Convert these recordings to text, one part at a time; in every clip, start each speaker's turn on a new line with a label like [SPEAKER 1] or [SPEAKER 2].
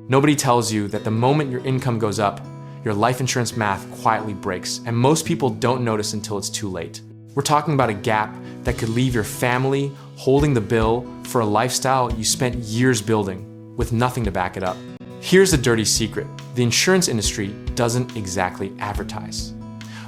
[SPEAKER 1] Nobody tells you that the moment your income goes up, your life insurance math quietly breaks, and most people don't notice until it's too late. We're talking about a gap that could leave your family holding the bill for a lifestyle you spent years building with nothing to back it up. Here's a dirty secret. The insurance industry doesn't exactly advertise.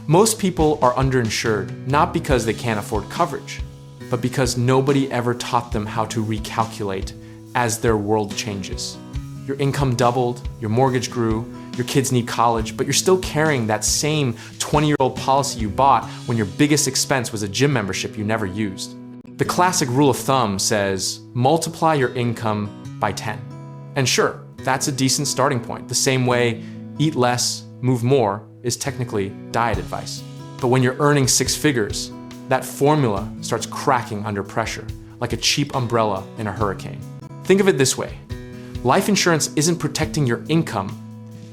[SPEAKER 1] Most people are underinsured, not because they can't afford coverage, but because nobody ever taught them how to recalculate as their world changes. Your income doubled, your mortgage grew, your kids need college, but you're still carrying that same 20-year-old policy you bought when your biggest expense was a gym membership you never used. The classic rule of thumb says, multiply your income by 10. And sure, that's a decent starting point. The same way eat less, move more is technically diet advice. But when you're earning six figures, that formula starts cracking under pressure, like a cheap umbrella in a hurricane. Think of it this way. Life insurance isn't protecting your income,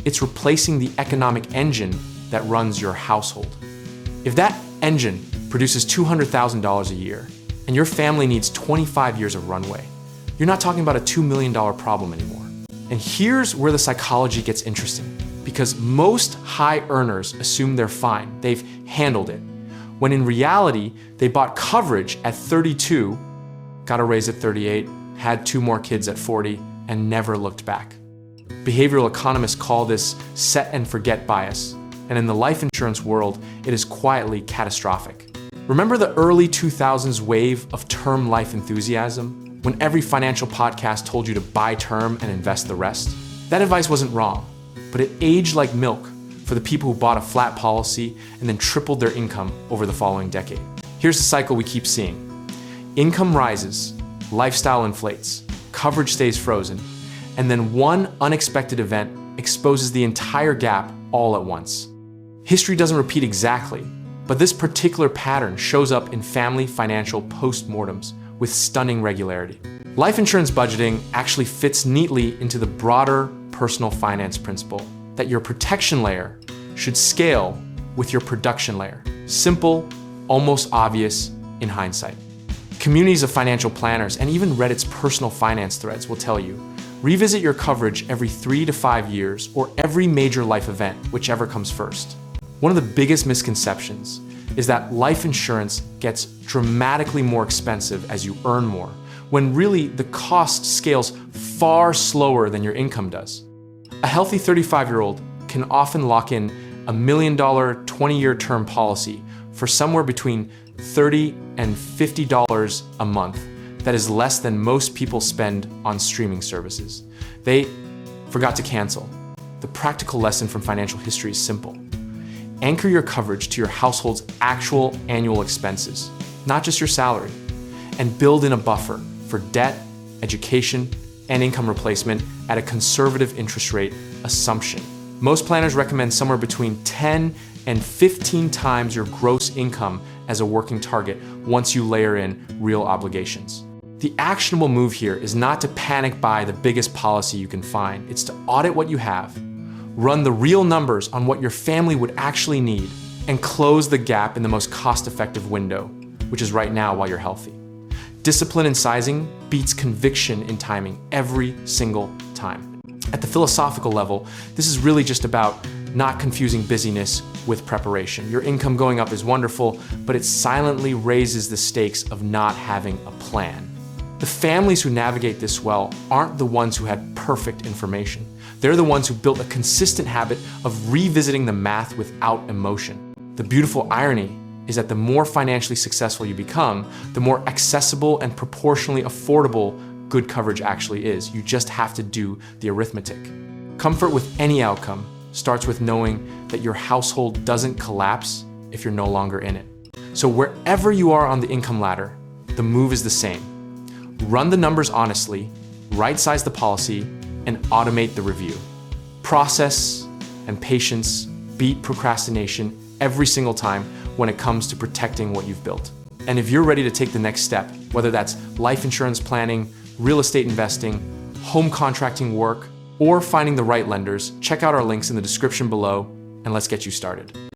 [SPEAKER 1] it's replacing the economic engine that runs your household. If that engine produces $200,000 a year and your family needs 25 years of runway, you're not talking about a $2 million problem anymore. And here's where the psychology gets interesting, because most high earners assume they're fine, they've handled it, when in reality, they bought coverage at 32, got a raise at 38, had 2 more kids at 40, and never looked back. Behavioral economists call this set and forget bias, and in the life insurance world, it is quietly catastrophic. Remember the early 2000s wave of term life enthusiasm, when every financial podcast told you to buy term and invest the rest? That advice wasn't wrong, but it aged like milk for the people who bought a flat policy and then tripled their income over the following decade. Here's the cycle we keep seeing. Income rises, lifestyle inflates, coverage stays frozen, and then one unexpected event exposes the entire gap all at once. History doesn't repeat exactly, but this particular pattern shows up in family financial postmortems with stunning regularity. Life insurance budgeting actually fits neatly into the broader personal finance principle that your protection layer should scale with your production layer. Simple, almost obvious in hindsight. Communities of financial planners and even Reddit's personal finance threads will tell you, revisit your coverage every 3 to 5 years or every major life event, whichever comes first. One of the biggest misconceptions is that life insurance gets dramatically more expensive as you earn more, when really the cost scales far slower than your income does. A healthy 35-year-old can often lock in $1 million 20-year term policy for somewhere between $30 and $50 a month. That is less than most people spend on streaming services. They forgot to cancel. The practical lesson from financial history is simple. Anchor your coverage to your household's actual annual expenses, not just your salary, and build in a buffer for debt, education, and income replacement at a conservative interest rate assumption. Most planners recommend somewhere between 10 and 15 times your gross income as a working target once you layer in real obligations. The actionable move here is not to panic buy the biggest policy you can find. It's to audit what you have, run the real numbers on what your family would actually need, and close the gap in the most cost-effective window, which is right now while you're healthy. Discipline in sizing beats conviction in timing every single time. At the philosophical level, this is really just about not confusing busyness with preparation. Your income going up is wonderful, but it silently raises the stakes of not having a plan. The families who navigate this well aren't the ones who had perfect information. They're the ones who built a consistent habit of revisiting the math without emotion. The beautiful irony is that the more financially successful you become, the more accessible and proportionally affordable good coverage actually is. You just have to do the arithmetic. Comfort with any outcome starts with knowing that your household doesn't collapse if you're no longer in it. So wherever you are on the income ladder, the move is the same. Run the numbers honestly, right-size the policy, and automate the review. Process and patience beat procrastination every single time when it comes to protecting what you've built. And if you're ready to take the next step, whether that's life insurance planning, real estate investing, home contracting work, or finding the right lenders, check out our links in the description below and let's get you started.